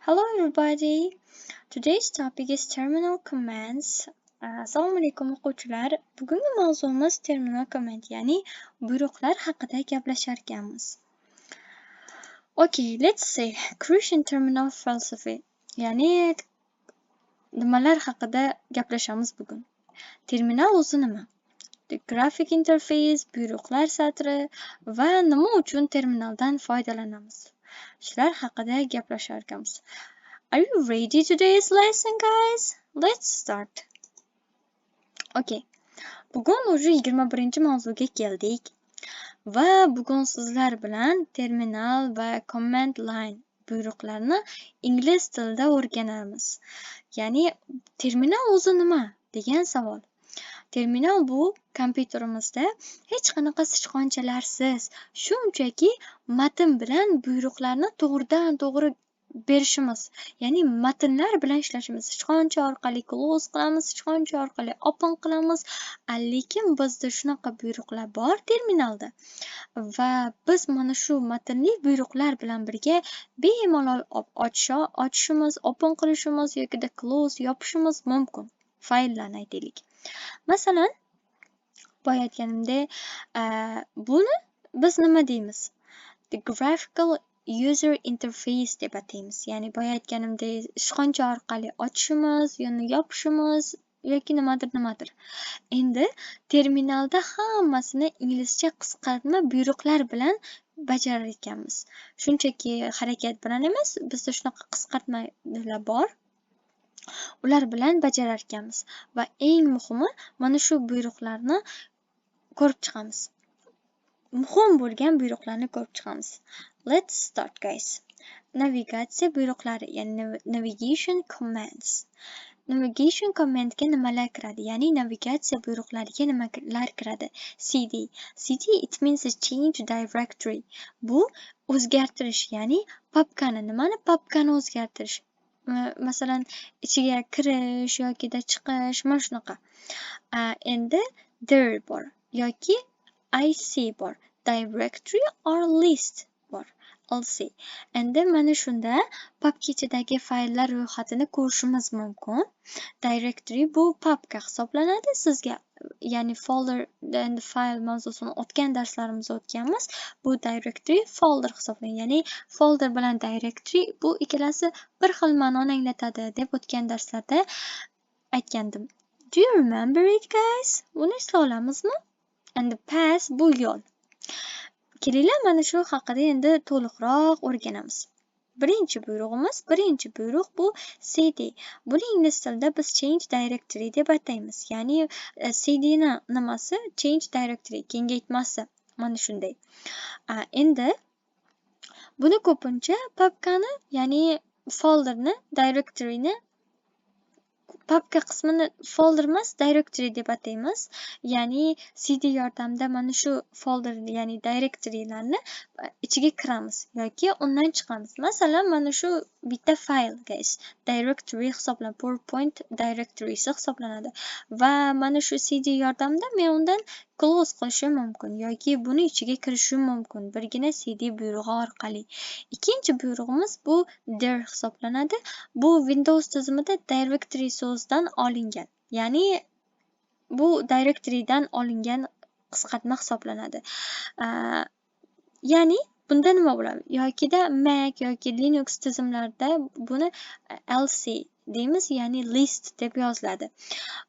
Hello everybody. Today's topic is terminal commands. Assalomu alaykum o'quvchilar. Bugungi mavzuimiz terminal command, ya'ni buyruqlar haqida gaplasharkanmiz. Okay, let's say Christian terminal philosophy, ya'ni nimalar haqida gaplashamiz bugun. Terminal o'zi nima? Graphic interface, buyruqlar satri va nima uchun terminaldan foydalanamiz? Shular haqida gaplasharkanmiz. Are you ready today's lesson, guys? Let's start. Okay. Bugun уже 21-mavzuga keldik va bugun sizlar bilan terminal va command line buyruqlarni ingliz tilida o'rganamiz. Ya'ni terminal o'zi nima degan savol. Terminal bu kompyuterimizda hech qanaqa sichqonchalarsiz, shunchaki matn bilan buyruqlarni to'g'ridan-to'g'ri berishimiz, ya'ni matnlar bilan ishlashimiz. Sichqoncha orqali close qilamiz, sichqoncha orqali open qilamiz. Lekin bizda shunaqa buyruqlar bor terminalda va biz mana shu matnli buyruqlar bilan birga bemalol ochishimiz, open qilishimiz yoki close yopishimiz mumkin. Fayllarni aytaylik. Masalan, boya aytganimdek, buni biz nima deymiz? The graphical user interface deb ataymiz. Ya'ni boya aytganimdek, sichqoncha orqali ochishimiz, yoki yopishimiz yoki nimadir. Endi terminalda hammasini inglizcha qisqartma buyruqlar bilan bajarar ekanmiz. Shunchaki harakat bilan emas, bizda shunaqa qisqartmalar bor. Ular bilan bajarar ekanmiz va eng muhimi mana shu buyruqlarni ko'rib chiqamiz. Muhim bo'lgan buyruqlarni ko'rib chiqamiz. Let's start, guys. Navigatsiya buyruqlari, ya'ni navigation commands. Navigation commandga nimalar kiradi? Ya'ni navigatsiya buyruqlariga nimalar kiradi? CD it means change directory. Bu o'zgartirish, ya'ni papkani o'zgartirish. Masalan, ichiga kirish yoki chiqish, mana shunaqa. Endi dir bor yoki IC bor, directory or list bor, LC. Endi mana shunda papka ichidagi fayllar ro'yxatini ko'rishimiz mumkin. Directory bu papka hisoblanadi. Sizga, ya'ni folder and file mavzusini o'tgan darslarimizda o'tganmiz. Bu directory folder hisoblanadi. Ya'ni folder bilan directory bu ikkalasi bir xil ma'noni anglatadi deb o'tgan darslarda aytgandim. Do you remember it, guys? Buni esla olamizmi? And the path bu yo'l. Kelinglar mana shu haqida endi to'liqroq o'rganamiz. Birinchi buyruq bu CD. Buni ingliz tilida biz change directory deb ataymiz. Ya'ni CD ni nimasi? Change directory kengaytmasi. Mana shunday. Endi buni ko'pincha papkani, ya'ni folderni, directoryni papka qismini folder emas, directory deb ataymiz. Ya'ni CD yordamida mana shu folder, ya'ni directorylarni ichiga kiramiz yoki undan chiqamiz. Masalan, mana shu bitta fayl, guys, directory hisoblanadi, PowerPoint directorysi hisoblanadi va mana shu CD yordamida men undan close qilishim mumkin yoki buni ichiga kirishim mumkin birgina CD buyrug'i orqali. Ikkinchi buyrug'imiz bu dir hisoblanadi. Bu Windows tizimida directory so'zidan olingan. Ya'ni bu directorydan olingan qisqartma hisoblanadi. Ya'ni bunda nima bo'ladi? Yokida Mac yoki Linux tizimlarida buni LC deymiz, ya'ni list deb yoziladi.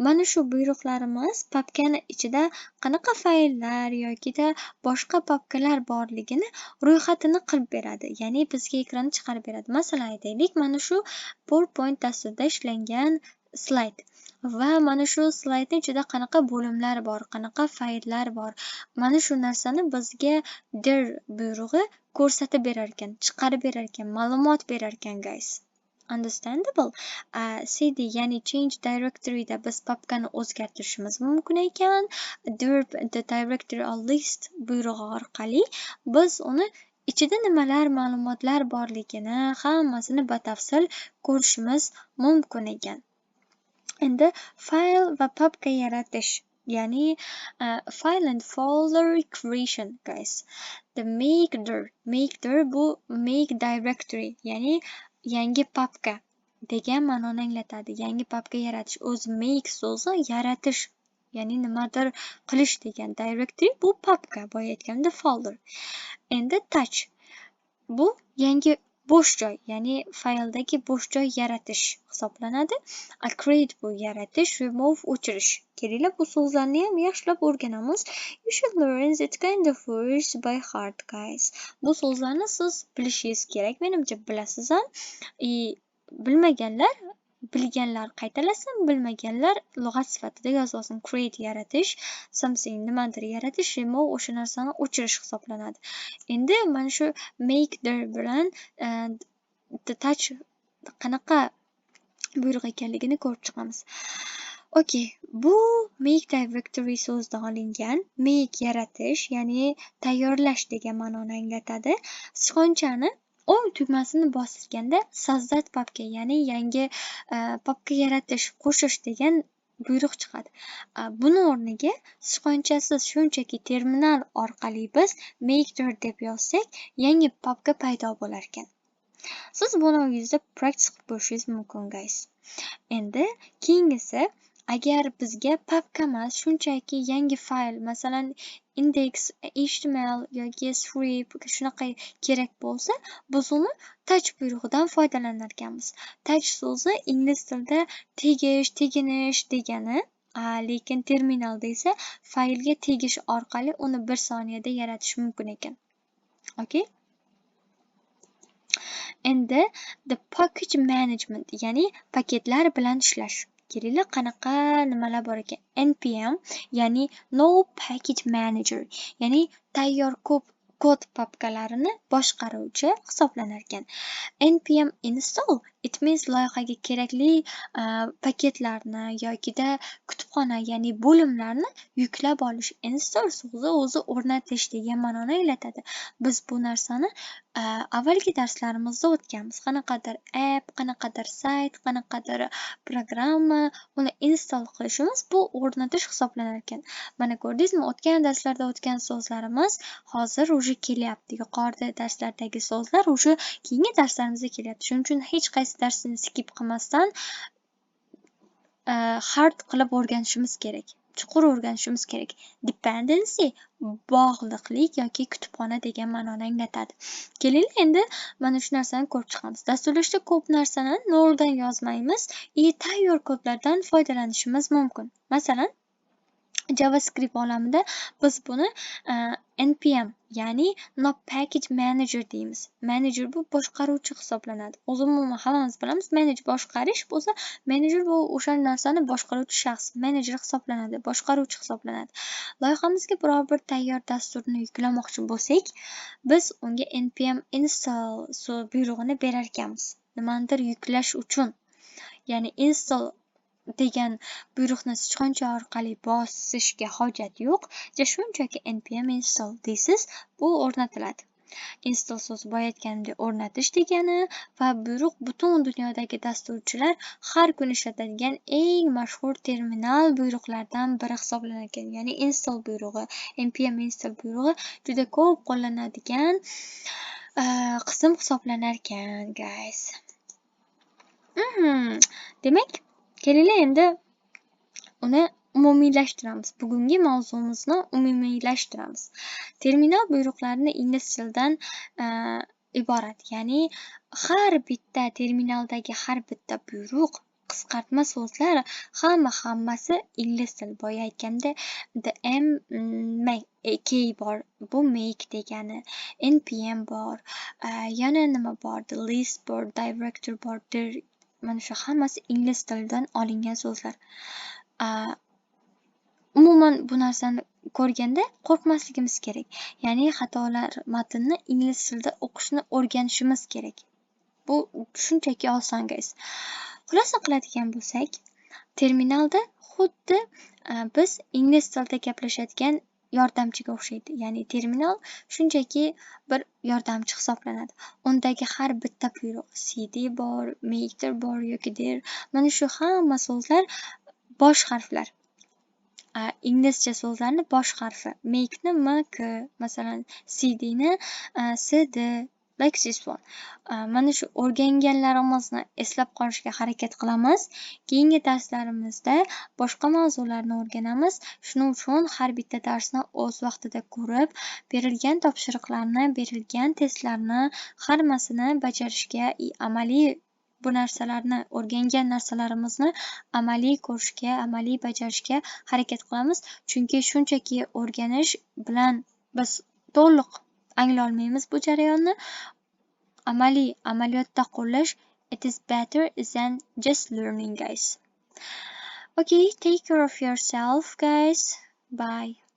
Mana shu buyruqlarimiz papkani ichida qanaqa fayllar yokida boshqa papkalar borligini ro'yxatini qilib beradi. Ya'ni bizga ekranni chiqarib beradi. Masalan, aytaylik, mana shu PowerPoint dasturida ishlangan slayd va mana shu slaydning ichida qanaqa bo'limlar bor, qanaqa fayllar bor. Mana shu narsani bizga dir buyrug'i ko'rsatib berar ekan, chiqarib berar ekan, ma'lumot berar ekan, guys. Understandable? CD, ya'ni change directoryda biz papkani o'zgartirishimiz mumkin ekan. The directory or list buyrug'i orqali biz uni ichida nimalar ma'lumotlar borligini hammasini batafsil ko'rishimiz mumkin ekan. Endi file va papka yaratish, ya'ni file and folder creation, guys. The make dir bu make directory, ya'ni yangi papka degan ma'noni anglatadi. Yangi papka yaratish. O'zi make so'zi yaratish, ya'ni nimadir qilish degan. Directory bu papka, boya aytganda folder. Endi touch bu yangi bo'sh joy, ya'ni fayldagi bo'sh joy yaratish hisoblanadi. Create bu yaratish, remove o'chirish. Kelinglar bu so'zlarni ham yaxshilab o'rganamiz. You should learn that kind of words by heart, guys. Bu so'zlarni siz bilishingiz kerak. Menimcha bilasiz ham. Bilmaganlar, bilganlar qaytalasin, bilmaganlar lug'at sifatida yozilsin. Create yaratish, something nimadir yaratish, remove o'sha narsani o'chirish hisoblanadi. Endi mana shu make there bilan the touch qanaqa buyruq ekanligini ko'rib chiqamiz. Okay, bu make directory so'zidan olingan. Make yaratish, ya'ni tayyorlash degan ma'noni anglatadi. Sichqonchani tugmasini bosganda sozdать papka, ya'ni yangi papka yaratish, qo'shish degan buyruq chiqadi. Buni o'rniga sichqonchasiz shunchaki terminal orqali biz make there deb yozsak, yangi papka paydo bo'lar ekan. Siz buni uyingizda practice qilib ko'rishingiz mumkin, guys. Endi keyingisi, agar bizga papka emas, shunchaki yangi fayl, masalan index, html yoki script shunaqa kerak bo'lsa, biz uni touch buyrug'idan foydalanar ekanmiz. Touch so'zi ingliz tilida tegish, teginish degani, lekin terminalda esa faylga tegish orqali uni 1 soniyada yaratish mumkin ekan. Okay? Endi the package management, ya'ni paketlar bilan ishlash. Kelinglar qanaqa nimalar bor ekan. npm, ya'ni no package manager, ya'ni tayyor kod papkalarini boshqaruvchi hisoblanar ekan. npm install, it means loyihaga kerakli paketlarni yokida kutubxona, ya'ni bo'limlarni yuklab olish. Install so'zi o'zi o'rnatish degan ma'noni anglatadi. Biz bu narsani avvalgi darslarimizda o'tganmiz. Qanaqadir app, qanaqadir sayt, qanaqadir programma, uni install qilishimiz bu o'rnatish hisoblanar ekan. Mana ko'rdingizmi, o'tgan darslarda o'tgan so'zlarimiz hozir уже kelyapti. Yuqorida darslardagi so'zlar уже keyingi darslarimizda kelyapti. Shuning uchun hech qaysi darsni skip qilmasdan hard qilib o'rganishimiz kerak. Chuqur o'rganishimiz kerak. Dependency bog'liqlik yoki kutubxona degan ma'noni anglatadi. Kelinglar endi mana shu narsani ko'rib chiqamiz. Dasturlashda ko'p narsani noldan yozmaymiz, tayyor kodlardan foydalanishimiz mumkin. Masalan, JavaScript olamida biz buni npm, ya'ni no package manager deymiz. Manager bu boshqaruvchi hisoblanadi. Umuman hammamiz bilamiz, manager boshqarish bo'lsa, manager bu o'sha narsani boshqaruvchi shaxs, manager hisoblanadi, boshqaruvchi hisoblanadi. Loyihamizga biror bir tayyor dasturni yuklamoqchi bo'lsak, biz unga npm install buyrug'ini berar ekanmiz. Nimanidir yuklash uchun. Ya'ni install degan buyruqni sichqoncha orqali bosishga hojat yo'q. Shunchaki npm install deysiz, bu o'rnatiladi. Install so'zi boya aytganimdek o'rnatish degani va buyruq butun dunyodagi dasturchilar har kun ishlatadigan eng mashhur terminal buyruqlardan biri hisoblanar ekan. Ya'ni install buyrug'i, npm install buyrug'i juda ko'p qo'llanadigan qism hisoblanar ekan, guys. Demak, kelinglar endi uni umumiylashtiramiz. Bugungi mavzumizni umumiylashtiramiz. Terminal buyruqlarini ingliz tilidan iborat. Ya'ni har bitta terminaldagi har bitta buyruq, qisqartma so'zlar hammasi ingliz tili. Boya aytganda the k bor, bu make degani, npm bor, yana nima bor, the list bor, director bor, mana shu hammasi ingliz tilidan olingan so'zlar. Umuman bu narsani ko'rganda qo'rqmasligimiz kerak. Ya'ni xatolar matnni ingliz tilida o'qishni o'rganishimiz kerak. Bu shunchaki oson, guys. Xulosa qiladigan bo'lsak, terminalda xuddi biz ingliz tilida gaplashadigan yordamchiga o'xshaydi. Ya'ni terminal shunchaki bir yordamchi hisoblanadi. Undagi har bitta buyruq, cd bor, maker bor yoki der, mana shu hamma so'zlar bosh harflar. Inglizcha so'zlarni bosh harfi. Make ni m, k, masalan cd ni cd, like this one. Mana shu o'rganganlarimizni eslab qolishga harakat qilamiz. Keyingi darslarimizda boshqa mavzularni o'rganamiz. Shuning uchun har bitta darsni o'z vaqtida ko'rib, berilgan topshiriqlarni, berilgan testlarni hammasini bajarishga, amaliy bu narsalarni, o'rgangan narsalarimizni amaliy ko'rishga, amaliy bajarishga harakat qilamiz. Chunki shunchaki o'rganish bilan biz to'liq anglolmaymiz bu jarayonni. Amaliyotda qo'llash, it is better than just learning, guys. Okay, take care of yourself, guys. Bye.